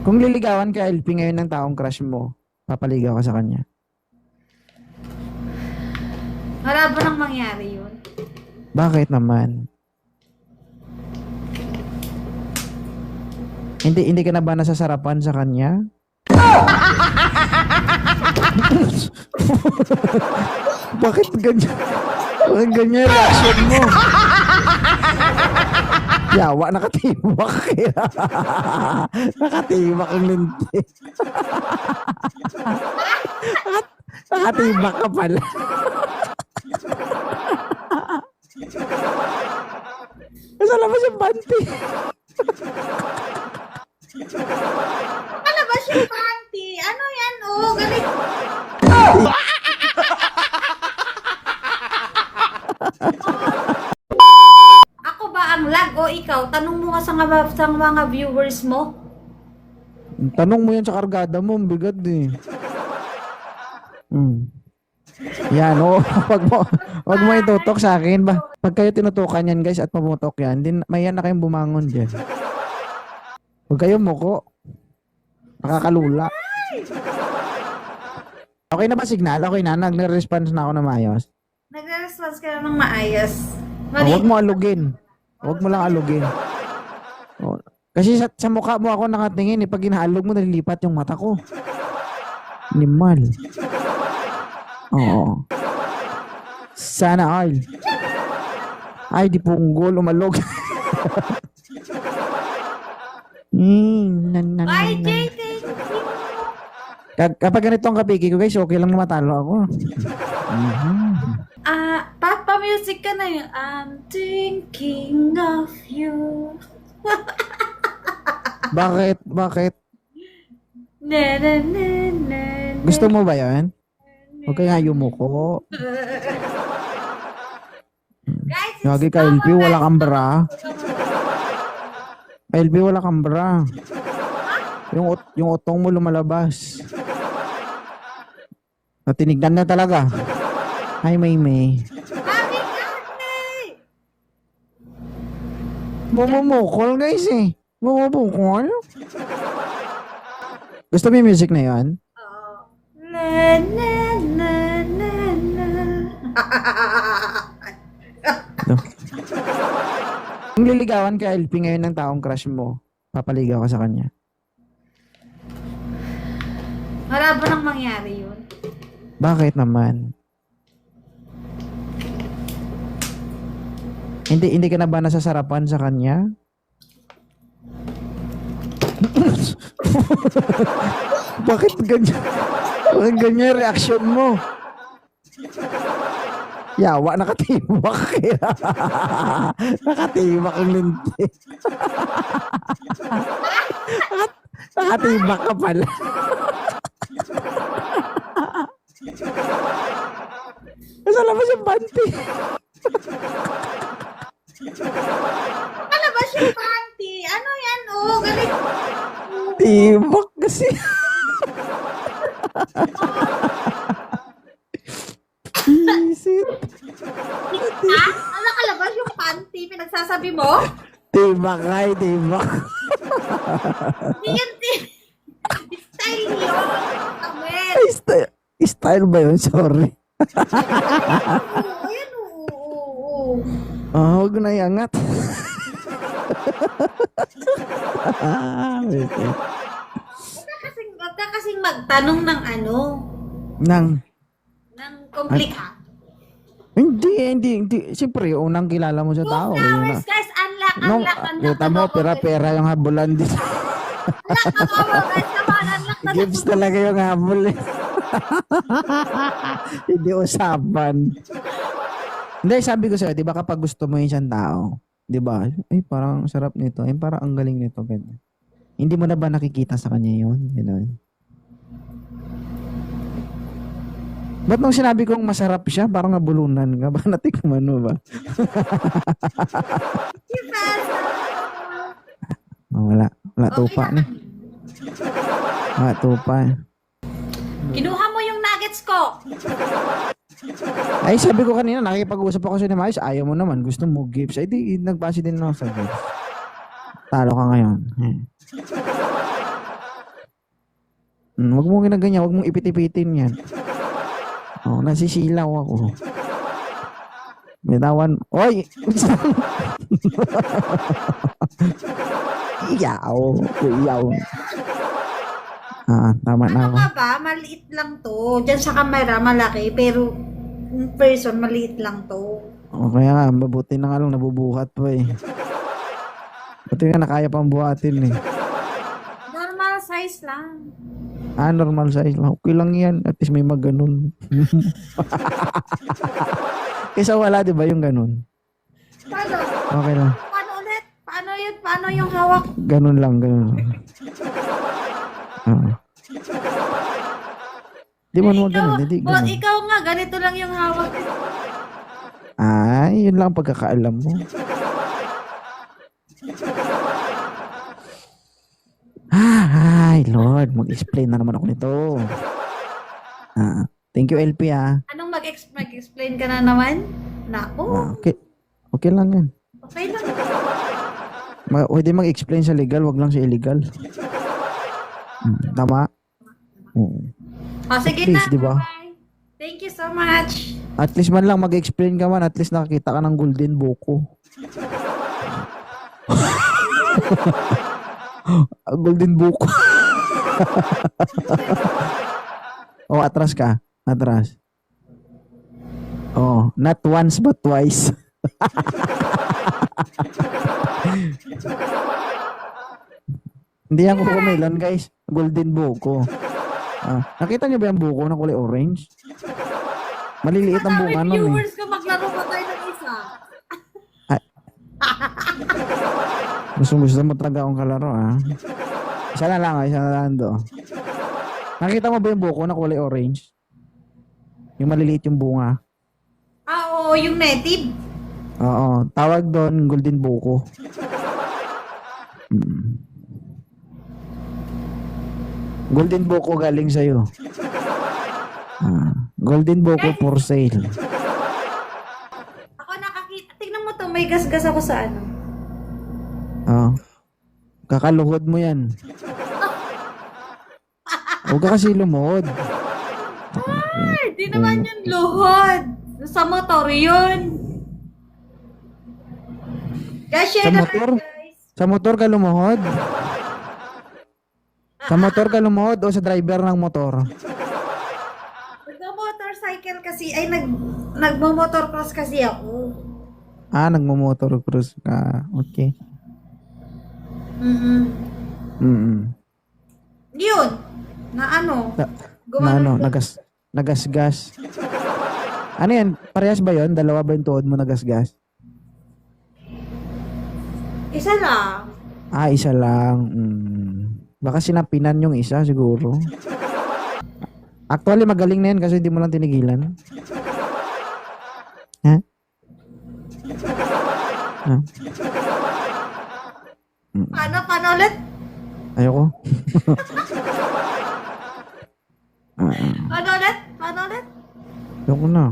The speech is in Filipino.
Kung liligawan ka, LP, ngayon ng taong crush mo, papaligaw ka sa kanya. Wala ba nang mangyari yun? Bakit naman? Hindi ka na ba nasasarapan sa kanya? Bakit ganyan? Bakit ganyan reaction mo? Yawa, nakatibak. Nakatibak ang linti. Nakatibak ka pala. Nasa labas yung panty. Ano ba siya, panty? Ano yan? Oh, galing. Ako ba ang lag o ikaw? Tanong mo nga sa mga viewers mo. Tanong mo yan sa kargada mo, ang bigat eh. Yan, oh. Wag mo itutok sa akin ba? Pag kayo tinutukan yan, guys, at pumutok yan, may yan na kayong bumangon dyan. Huwag kayo muko. Nakakalula. Okay na ba signal? Okay na? Nag-response na ako na maayos. Nagre-response ka na ng maayos. Huwag mo alugin. Huwag mo lang alugin. Oh. Kasi sa mukha mo ako nakatingin eh. Pag inaalog mo, nalilipat yung mata ko. Animal. Oo. Sana all. Ay, di punggol, umalog. Bye, Jay, thank you. Kapag ganito ang kapiki ko, guys, okay lang na matalo ako. Papa music ka na yun. I'm thinking of you. Bakit? Bakit? Na, na, na, na, na. Gusto mo ba yan? Huwag kaya yumuko. Guys, Yagi ka, LP, wala kang bra. LP, wala kang bra. Yung utong mo lumalabas. Natinignan na talaga. Hi, May. Happy birthday! Bumumukol, guys eh. Bumubukol. Gusto mo yung music na yan? Oo. Na, na, na, na, na. Kung liligawan ka, LP, ngayon ng taong crush mo, papaligaw ka sa kanya. Wala ba nang mangyari yun? Bakit naman? Hindi ka na ba nasasarapan sa kanya? Bakit ganyan? Bakit ganyan reaction mo? Yawa, nakatibak. Nakatibak ang linti. Nakatibak ka pala. Nasa labas yung panty. Ano ba siya, panty? Ano yan? Oh, galing. Tibak kasi. Isit. Ano nakalabas yung panty? Pinagsasabi mo? Tibak ay, tibak. Hindi yan, style yun. Tawid. Ay, style ba yun? Sorry. Oo, yan, oo. Huwag na iangat. Huwag ka kasing magtanong ng ano, Nang, ng komplika. hindi. Siyempre, unang kilala mo sa 2 tao. hours, guys. Unlock. Kita mo, pera-pera yung habulan dito. Unlock na mo, guys. Come on, unlock na. Gives talaga yung habol eh. Hindi usapan. Hindi, sabi ko sa'yo, di ba kapag gusto mo yung isang tao, di ba? Ay, parang sarap nito. Ay, parang ang galing nito. Ganun. Hindi mo na ba nakikita sa kanya yun? Ganun. Ba't nung sinabi kong masarap siya, parang nabulunan ka? Baka natikman mo ba? Wala tupa Okay na. Wala tupa. Kinuha mo yung nuggets ko. Ay, sabi ko kanina, nakikipag-usap ako sa ni Mayos, ayaw mo naman, gusto mo gifts. Ay, di, nagbase din ako sa gifts. Talo ka ngayon. Huwag mo ginaganyan, huwag mong ipit-ipitin yan. Oh, nasisilaw ako. Bitawan. Oy! Iyaw. Iyaw. Tama na Ano ako. ka ba? Maliit lang to. Diyan sa camera, malaki. Pero in person, maliit lang to. O kaya nga, mabuti na nga lang nabubuhat pa eh. Buti nga nakaya pang buhatin eh. Normal size lang. Normal size lang. Okay lang yan. At least may maganon. Kaysa wala, di ba yung ganon? Paano? Okay lang. Paano ulit? Paano yun? Paano yung hawak? Ganon lang, ganon lang. Di mo naman ganon, hindi But ganon. ikaw nga, ganito lang yung hawak. Yun lang ang pagkakaalam mo. Ay, Lord, mag-explain na naman ako nito. Thank you, LP Anong mag-explain ka na naman? Naku, Okay. Okay lang yan. okay lang. Pwede mag-explain sa legal, wag lang sa illegal. Tama? Oo. Sige Please, na. di ba? Bye. Thank you so much. At least man lang mag-explain ka man, at least nakakita ka ng golden buko. Golden buko. Atras ka. Atras. Not once but twice. Hindi ako kumilan, guys. Golden buko. Nakita niyo ba yung buko na kulay orange? Maliliit ang bunga Madami nun eh. viewers ko, maglaro pa tayo ng isa. Gusto mo talaga akong kalaro, Isa na lang, isa na lang do. Nakita mo ba yung buko na kulay orange? Yung maliliit yung bunga. Oo, yung native. Oo, tawag doon golden buko. Golden buko galing sa'yo. Golden buko for sale. Ako nakakita. Tingnan mo to, may gasgas ako sa ano. Kakaluhod mo yan. Huwag ka kasi lumuhod. Di naman yun luhod. Sa motor yun. Guys, share Sa na motor? tayo, guys. Sa motor ka lumuhod? Sa motor ka lumuhod o sa driver ng motor? Nagmo-motorcycle kasi, ay nagmo-motor cross kasi ako. Nagmo-motor cruise ka. Okay. Yun. Na ano? Na nagasgas. Ano yan? Parehas ba yon? Dalawa ba yung tuhod mo nagasgas? Isa lang. Isa lang. Baka sinapinan yung isa siguro. Actually, magaling na yan kasi hindi mo lang tinigilan. Ha? Paano ulit? Ayoko. Paano ulit? Ayoko na.